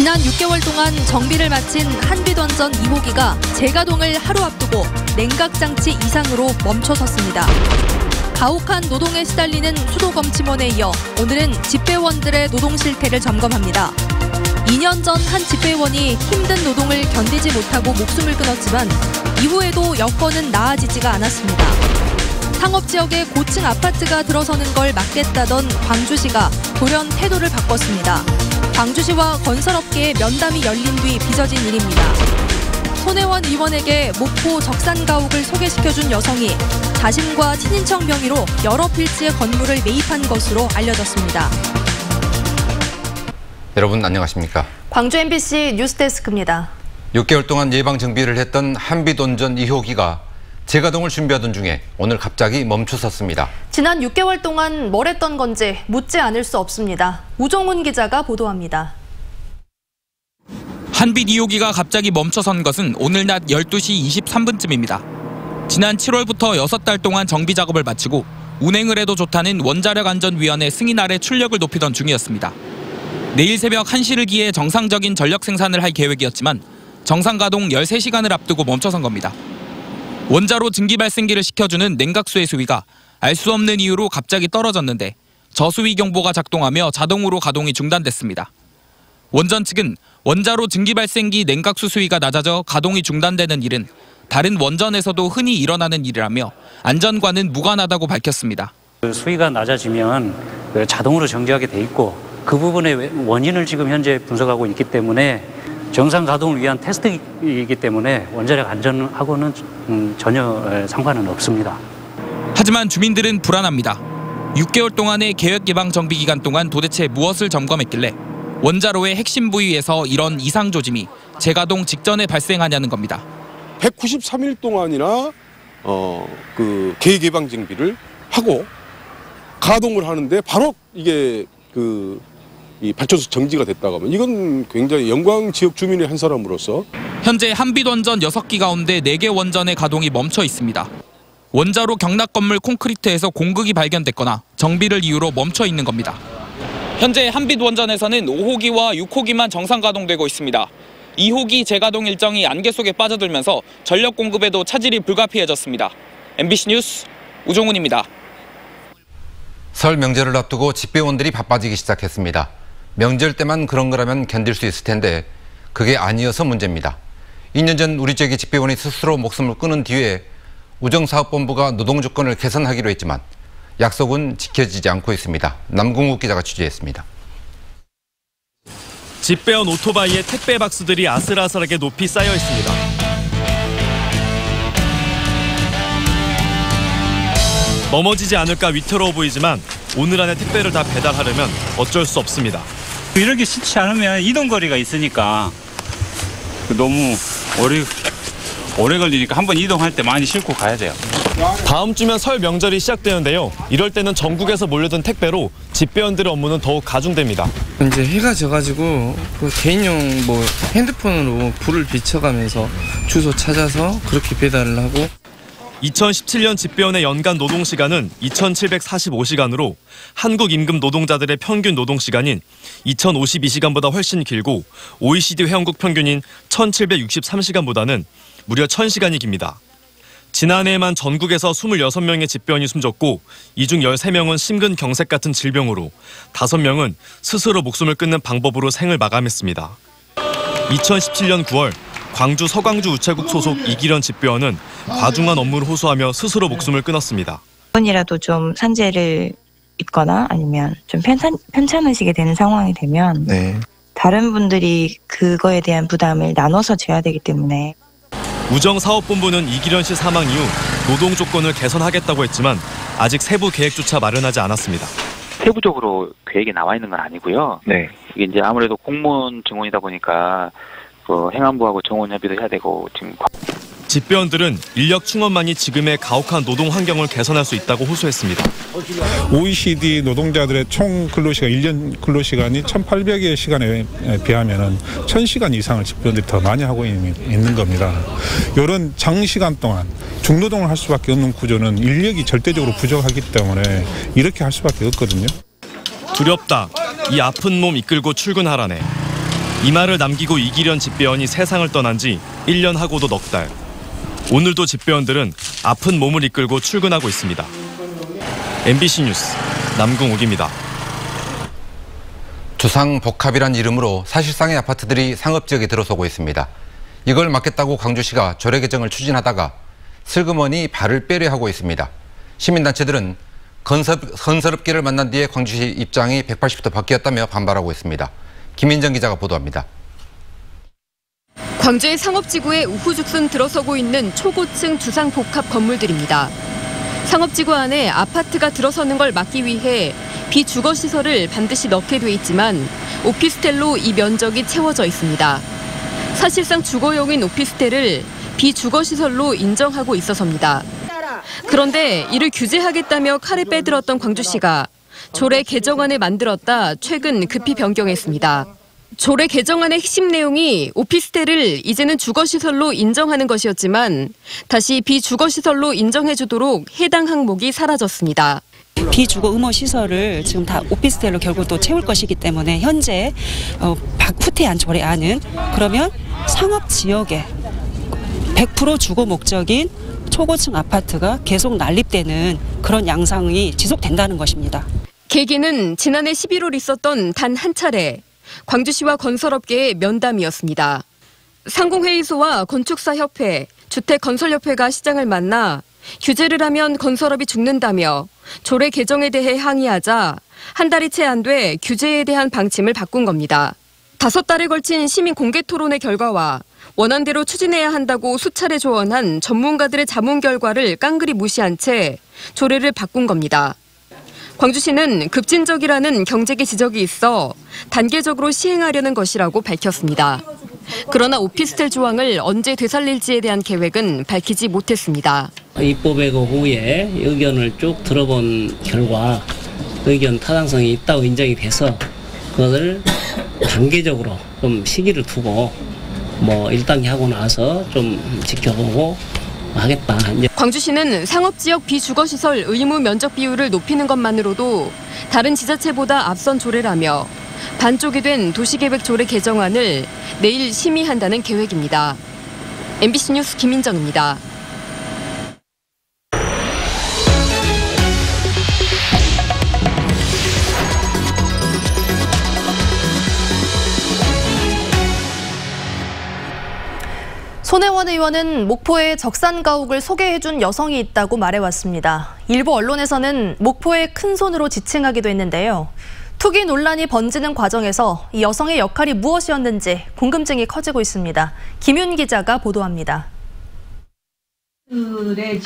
지난 6개월 동안 정비를 마친 한빛원전 2호기가 재가동을 하루 앞두고 냉각장치 이상으로 멈춰섰습니다. 가혹한 노동에 시달리는 수도검침원에 이어 오늘은 집배원들의 노동 실태를 점검합니다. 2년 전 한 집배원이 힘든 노동을 견디지 못하고 목숨을 끊었지만 이후에도 여건은 나아지지가 않았습니다. 상업지역에 고층 아파트가 들어서는 걸 막겠다던 광주시가 돌연 태도를 바꿨습니다. 광주시와 건설업계의 면담이 열린 뒤 빚어진 일입니다. 손혜원 의원에게 목포 적산가옥을 소개시켜준 여성이 자신과 친인척 명의로 여러 필지의 건물을 매입한 것으로 알려졌습니다. 여러분 안녕하십니까? 광주 MBC 뉴스데스크입니다. 6개월 동안 예방 정비를 했던 한빛원전 2호기가 재가동을 준비하던 중에 오늘 갑자기 멈춰섰습니다. 지난 6개월 동안 뭘 했던 건지 묻지 않을 수 없습니다. 우종훈 기자가 보도합니다. 한빛 2호기가 갑자기 멈춰선 것은 오늘 낮 12시 23분쯤입니다. 지난 7월부터 6달 동안 정비 작업을 마치고 운행을 해도 좋다는 원자력안전위원회 승인 아래 출력을 높이던 중이었습니다. 내일 새벽 1시를 기해 정상적인 전력 생산을 할 계획이었지만 정상 가동 13시간을 앞두고 멈춰선 겁니다. 원자로 증기 발생기를 식혀주는 냉각수의 수위가 알 수 없는 이유로 갑자기 떨어졌는데 저수위 경보가 작동하며 자동으로 가동이 중단됐습니다. 원전 측은 원자로 증기 발생기 냉각수 수위가 낮아져 가동이 중단되는 일은 다른 원전에서도 흔히 일어나는 일이라며 안전과는 무관하다고 밝혔습니다. 수위가 낮아지면 자동으로 정지하게 돼 있고 그 부분의 원인을 지금 현재 분석하고 있기 때문에 정상 가동을 위한 테스트이기 때문에 원자력 안전하고는 전혀 상관은 없습니다. 하지만 주민들은 불안합니다. 6개월 동안의 계획 예방 정비 기간 동안 도대체 무엇을 점검했길래 원자로의 핵심 부위에서 이런 이상 조짐이 재가동 직전에 발생하냐는 겁니다. 193일 동안이나 그 계획 예방 정비를 하고 가동을 하는데 바로 이게 이 발전소 정지가 됐다고 하면 이건 굉장히 영광 지역 주민의 한 사람으로서 현재 한빛원전 6기 가운데 4개 원전의 가동이 멈춰 있습니다. 원자로 경락 건물 콘크리트에서 공극이 발견됐거나 정비를 이유로 멈춰 있는 겁니다. 현재 한빛원전에서는 5호기와 6호기만 정상 가동되고 있습니다. 2호기 재가동 일정이 안개 속에 빠져들면서 전력 공급에도 차질이 불가피해졌습니다. MBC 뉴스 우종훈입니다. 설 명절을 앞두고 집배원들이 바빠지기 시작했습니다. 명절 때만 그런 거라면 견딜 수 있을 텐데 그게 아니어서 문제입니다. 2년 전 우리 지역의 집배원이 스스로 목숨을 끊은 뒤에 우정사업본부가 노동조건을 개선하기로 했지만 약속은 지켜지지 않고 있습니다. 남궁욱 기자가 취재했습니다. 집배원 오토바이에 택배 박스들이 아슬아슬하게 높이 쌓여 있습니다. 넘어지지 않을까 위태로워 보이지만 오늘 안에 택배를 다 배달하려면 어쩔 수 없습니다. 이렇게 싣지 않으면 이동거리가 있으니까 너무 오래 걸리니까 한번 이동할 때 많이 싣고 가야 돼요. 다음 주면 설 명절이 시작되는데요. 이럴 때는 전국에서 몰려든 택배로 집배원들의 업무는 더욱 가중됩니다. 이제 해가 져가지고 개인용 핸드폰으로 불을 비춰가면서 주소 찾아서 그렇게 배달을 하고 2017년 집배원의 연간 노동시간은 2,745시간으로 한국 임금 노동자들의 평균 노동시간인 2,052시간보다 훨씬 길고 OECD 회원국 평균인 1,763시간보다는 무려 1,000시간이 깁니다. 지난해에만 전국에서 26명의 집배원이 숨졌고 이 중 13명은 심근경색 같은 질병으로 5명은 스스로 목숨을 끊는 방법으로 생을 마감했습니다. 2017년 9월 광주 서광주 우체국 소속 이기련 집배원은 과중한 업무를 호소하며 스스로 목숨을 끊었습니다. 번이라도 좀 산재를 입거나 아니면 좀 편찮으시게 되는 상황이 되면 다른 분들이 그거에 대한 부담을 나눠서 져야 되기 때문에 우정사업본부는 이기련 씨 사망 이후 노동 조건을 개선하겠다고 했지만 아직 세부 계획조차 마련하지 않았습니다. 세부적으로 계획이 나와 있는 건 아니고요. 이게 이제 아무래도 공무원 증원이다 보니까 행안부하고 정원 협의도 해야 되고 지금 집배원들은 인력 충원만이 지금의 가혹한 노동 환경을 개선할 수 있다고 호소했습니다. OECD 노동자들의 총 근로시간 1년 근로시간이 1,800여 시간에 비하면 1,000시간 이상을 집배원들이 더 많이 하고 있는 겁니다. 이런 장시간 동안 중노동을 할 수밖에 없는 구조는 인력이 절대적으로 부족하기 때문에 이렇게 할 수밖에 없거든요. 두렵다. 이 아픈 몸 이끌고 출근하라네. 이 말을 남기고 이기련 집배원이 세상을 떠난 지 1년 하고도 넉 달. 오늘도 집배원들은 아픈 몸을 이끌고 출근하고 있습니다. MBC 뉴스 남궁욱입니다. 주상복합이란 이름으로 사실상의 아파트들이 상업지역에 들어서고 있습니다. 이걸 막겠다고 광주시가 조례 개정을 추진하다가 슬그머니 발을 빼려 하고 있습니다. 시민단체들은 건설업계를 만난 뒤에 광주시 입장이 180도 바뀌었다며 반발하고 있습니다. 김민정 기자가 보도합니다. 광주의 상업지구에 우후죽순 들어서고 있는 초고층 주상복합 건물들입니다. 상업지구 안에 아파트가 들어서는 걸 막기 위해 비주거시설을 반드시 넣게 돼 있지만 오피스텔로 이 면적이 채워져 있습니다. 사실상 주거용인 오피스텔을 비주거시설로 인정하고 있어서입니다. 그런데 이를 규제하겠다며 칼을 빼들었던 광주시가 조례 개정안을 만들었다 최근 급히 변경했습니다. 조례 개정안의 핵심 내용이 오피스텔을 이제는 주거시설로 인정하는 것이었지만 다시 비주거시설로 인정해주도록 해당 항목이 사라졌습니다. 비주거 의무 시설을 지금 다 오피스텔로 결국 또 채울 것이기 때문에 현재 후퇴한 조례안은 그러면 상업 지역에 100% 주거 목적인 초고층 아파트가 계속 난립되는 그런 양상이 지속된다는 것입니다. 계기는 지난해 11월 있었던 단 한 차례 광주시와 건설업계의 면담이었습니다. 상공회의소와 건축사협회, 주택건설협회가 시장을 만나 규제를 하면 건설업이 죽는다며 조례 개정에 대해 항의하자 한 달이 채 안 돼 규제에 대한 방침을 바꾼 겁니다. 5달에 걸친 시민 공개 토론의 결과와 원안대로 추진해야 한다고 수차례 조언한 전문가들의 자문 결과를 깡그리 무시한 채 조례를 바꾼 겁니다. 광주시는 급진적이라는 경제계 지적이 있어 단계적으로 시행하려는 것이라고 밝혔습니다. 그러나 오피스텔 조항을 언제 되살릴지에 대한 계획은 밝히지 못했습니다. 입법회고 후에 의견을 쭉 들어본 결과 의견 타당성이 있다고 인정이 돼서 그것을 단계적으로 좀 시기를 두고 1단계 하고 나서 좀 지켜보고 하겠다. 광주시는 상업지역 비주거시설 의무 면적 비율을 높이는 것만으로도 다른 지자체보다 앞선 조례라며 반쪽이 된 도시계획 조례 개정안을 내일 심의한다는 계획입니다. MBC 뉴스 김민정입니다. 손혜원 의원은 목포의 적산 가옥을 소개해준 여성이 있다고 말해왔습니다. 일부 언론에서는 목포의 큰손으로 지칭하기도 했는데요. 투기 논란이 번지는 과정에서 이 여성의 역할이 무엇이었는지 궁금증이 커지고 있습니다. 김윤 기자가 보도합니다.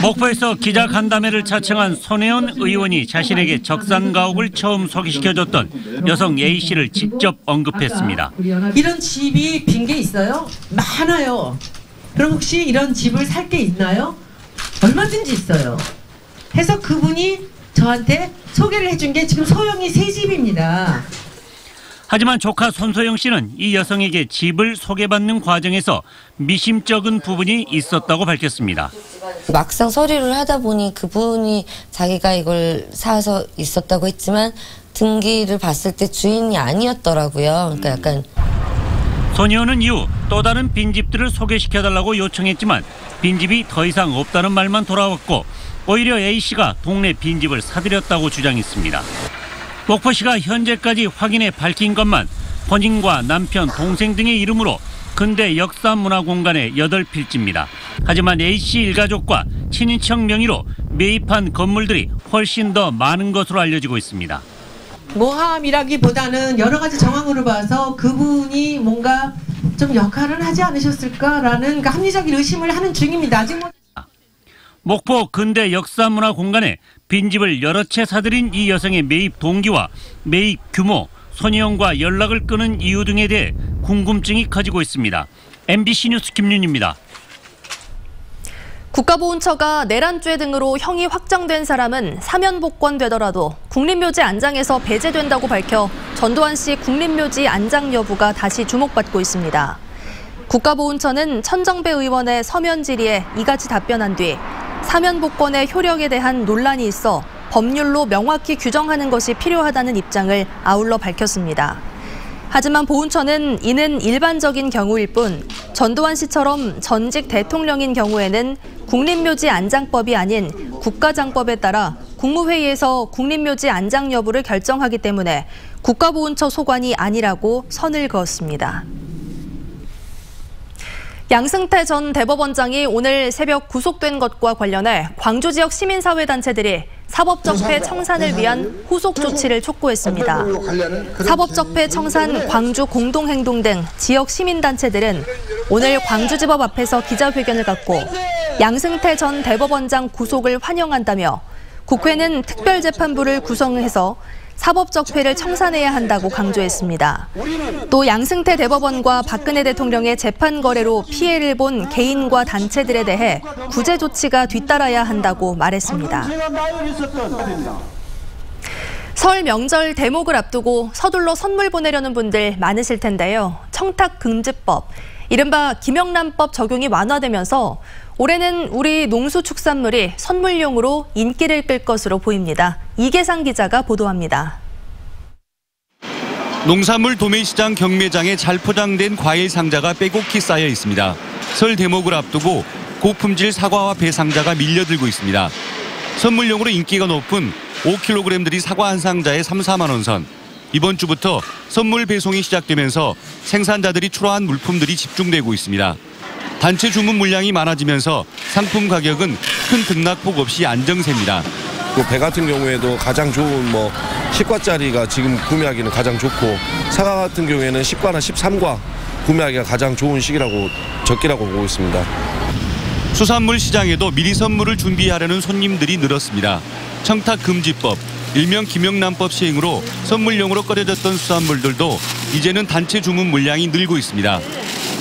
목포에서 기자간담회를 자청한 손혜원 의원이 자신에게 적산 가옥을 처음 소개시켜줬던 여성 A씨를 직접 언급했습니다. 이런 집이 빈 게 있어요? 많아요. 그럼 혹시 이런 집을 살 게 있나요? 얼마든지 있어요. 해서 그분이 저한테 소개를 해준 게 지금 소영이 새 집입니다. 하지만 조카 손소영 씨는 이 여성에게 집을 소개받는 과정에서 미심쩍은 부분이 있었다고 밝혔습니다. 막상 서류를 하다 보니 그분이 자기가 이걸 사서 있었다고 했지만 등기를 봤을 때 주인이 아니었더라고요. 그러니까 약간 손 의원은 이후 또 다른 빈집들을 소개시켜달라고 요청했지만 빈집이 더 이상 없다는 말만 돌아왔고 오히려 A씨가 동네 빈집을 사들였다고 주장했습니다. 목포시가 현재까지 확인해 밝힌 것만 본인과 남편, 동생 등의 이름으로 근대 역사문화공간의 8필지입니다. 하지만 A씨 일가족과 친인척 명의로 매입한 건물들이 훨씬 더 많은 것으로 알려지고 있습니다. 모함이라기보다는 여러 가지 정황으로 봐서 그분이 뭔가 좀 역할을 하지 않으셨을까라는 합리적인 의심을 하는 중입니다. 아직 목포 근대 역사문화공간에 빈집을 여러 채 사들인 이 여성의 매입 동기와 매입 규모, 손혜원과 연락을 끊은 이유 등에 대해 궁금증이 커지고 있습니다. MBC 뉴스 김윤입니다. 국가보훈처가 내란죄 등으로 형이 확정된 사람은 사면 복권되더라도 국립묘지 안장에서 배제된다고 밝혀 전두환 씨 국립묘지 안장 여부가 다시 주목받고 있습니다. 국가보훈처는 천정배 의원의 서면 질의에 이같이 답변한 뒤 사면 복권의 효력에 대한 논란이 있어 법률로 명확히 규정하는 것이 필요하다는 입장을 아울러 밝혔습니다. 하지만 보훈처는 이는 일반적인 경우일 뿐 전두환 씨처럼 전직 대통령인 경우에는 국립묘지 안장법이 아닌 국가장법에 따라 국무회의에서 국립묘지 안장 여부를 결정하기 때문에 국가보훈처 소관이 아니라고 선을 그었습니다. 양승태 전 대법원장이 오늘 새벽 구속된 것과 관련해 광주 지역 시민사회단체들이 사법적폐 청산을 위한 후속 조치를 촉구했습니다. 사법적폐 청산 광주 공동행동 등 지역 시민단체들은 오늘 광주지법 앞에서 기자회견을 갖고 양승태 전 대법원장 구속을 환영한다며 국회는 특별재판부를 구성해서 사법적폐를 청산해야 한다고 강조했습니다. 또 양승태 대법원과 박근혜 대통령의 재판 거래로 피해를 본 개인과 단체들에 대해 구제 조치가 뒤따라야 한다고 말했습니다. 설 명절 대목을 앞두고 서둘러 선물 보내려는 분들 많으실 텐데요. 청탁금지법, 이른바 김영란법 적용이 완화되면서 올해는 우리 농수축산물이 선물용으로 인기를 끌 것으로 보입니다. 이계상 기자가 보도합니다. 농산물 도매시장 경매장에 잘 포장된 과일 상자가 빼곡히 쌓여 있습니다. 설 대목을 앞두고 고품질 사과와 배 상자가 밀려들고 있습니다. 선물용으로 인기가 높은 5kg들이 사과 한 상자에 3, 4만 원 선. 이번 주부터 선물 배송이 시작되면서 생산자들이 출하한 물품들이 집중되고 있습니다. 단체 주문 물량이 많아지면서 상품 가격은 큰 등락폭 없이 안정세입니다. 배 같은 경우에도 가장 좋은 10과짜리가 지금 구매하기는 가장 좋고, 사과 같은 경우에는 10과나 13과 구매하기가 가장 좋은 적기라고 보고 있습니다. 수산물 시장에도 미리 선물을 준비하려는 손님들이 늘었습니다. 청탁금지법, 일명 김영란법 시행으로 선물용으로 꺼려졌던 수산물들도 이제는 단체 주문 물량이 늘고 있습니다.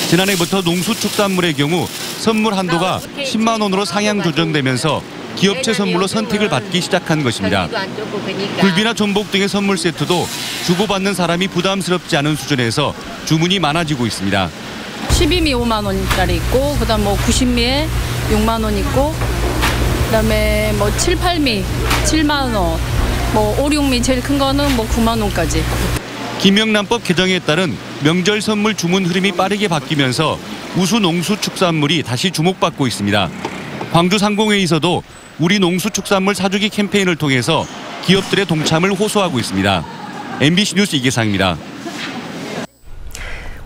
지난해부터 농수축산물의 경우 선물 한도가 10만 원으로 상향 조정되면서 기업체 선물로 선택을 받기 시작한 것입니다. 굴비나 전복 등의 선물 세트도 주고받는 사람이 부담스럽지 않은 수준에서 주문이 많아지고 있습니다. 12미 5만 원짜리 있고, 그다음 90미에 6만 원 있고, 그다음에 7, 8미 7만 원, 5, 6미 제일 큰 거는 9만 원까지. 김영란법 개정에 따른 명절 선물 주문 흐름이 빠르게 바뀌면서 우수 농수축산물이 다시 주목받고 있습니다. 광주 상공회의에서도 우리 농수축산물 사주기 캠페인을 통해서 기업들의 동참을 호소하고 있습니다. MBC 뉴스 이계상입니다.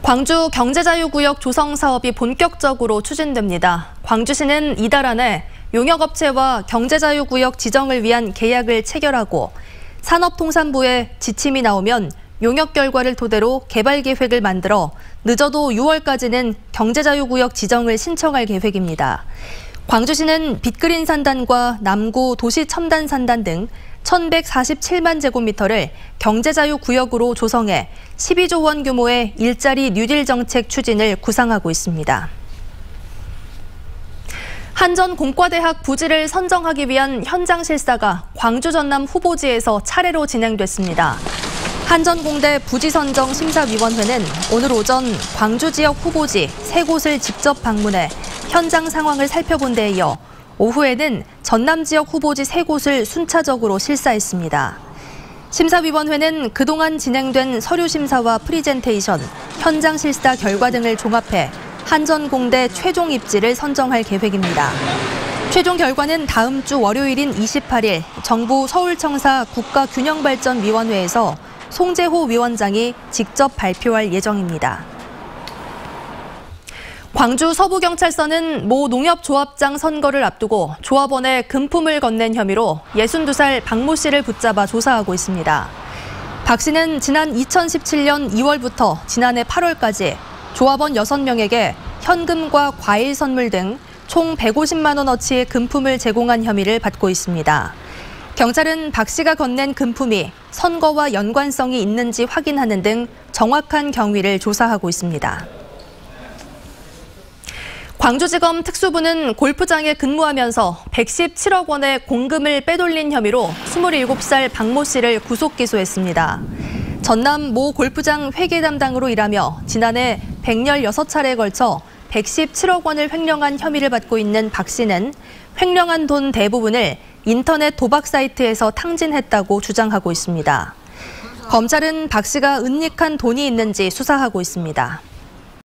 광주 경제자유구역 조성 사업이 본격적으로 추진됩니다. 광주시는 이달 안에 용역업체와 경제자유구역 지정을 위한 계약을 체결하고 산업통상부에 지침이 나오면 용역 결과를 토대로 개발 계획을 만들어 늦어도 6월까지는 경제자유구역 지정을 신청할 계획입니다. 광주시는 빅그린 산단과 남구 도시첨단 산단 등 1,147만 제곱미터를 경제자유구역으로 조성해 12조 원 규모의 일자리 뉴딜 정책 추진을 구상하고 있습니다. 한전 공과대학 부지를 선정하기 위한 현장 실사가 광주 전남 후보지에서 차례로 진행됐습니다. 한전공대 부지선정 심사위원회는 오늘 오전 광주 지역 후보지 3곳을 직접 방문해 현장 상황을 살펴본 데 이어 오후에는 전남 지역 후보지 3곳을 순차적으로 실사했습니다. 심사위원회는 그동안 진행된 서류 심사와 프리젠테이션, 현장 실사 결과 등을 종합해 한전공대 최종 입지를 선정할 계획입니다. 최종 결과는 다음 주 월요일인 28일 정부 서울청사 국가균형발전위원회에서 송재호 위원장이 직접 발표할 예정입니다. 광주 서부경찰서는 모 농협조합장 선거를 앞두고 조합원에 금품을 건넨 혐의로 62살 박모 씨를 붙잡아 조사하고 있습니다. 박 씨는 지난 2017년 2월부터 지난해 8월까지 조합원 6명에게 현금과 과일 선물 등 총 150만 원어치의 금품을 제공한 혐의를 받고 있습니다. 경찰은 박 씨가 건넨 금품이 선거와 연관성이 있는지 확인하는 등 정확한 경위를 조사하고 있습니다. 광주지검 특수부는 골프장에 근무하면서 117억 원의 공금을 빼돌린 혐의로 27살 박모 씨를 구속 기소했습니다. 전남 모 골프장 회계 담당으로 일하며 지난해 116차례에 걸쳐 117억 원을 횡령한 혐의를 받고 있는 박 씨는 횡령한 돈 대부분을 인터넷 도박 사이트에서 탕진했다고 주장하고 있습니다. 검찰은 박 씨가 은닉한 돈이 있는지 수사하고 있습니다.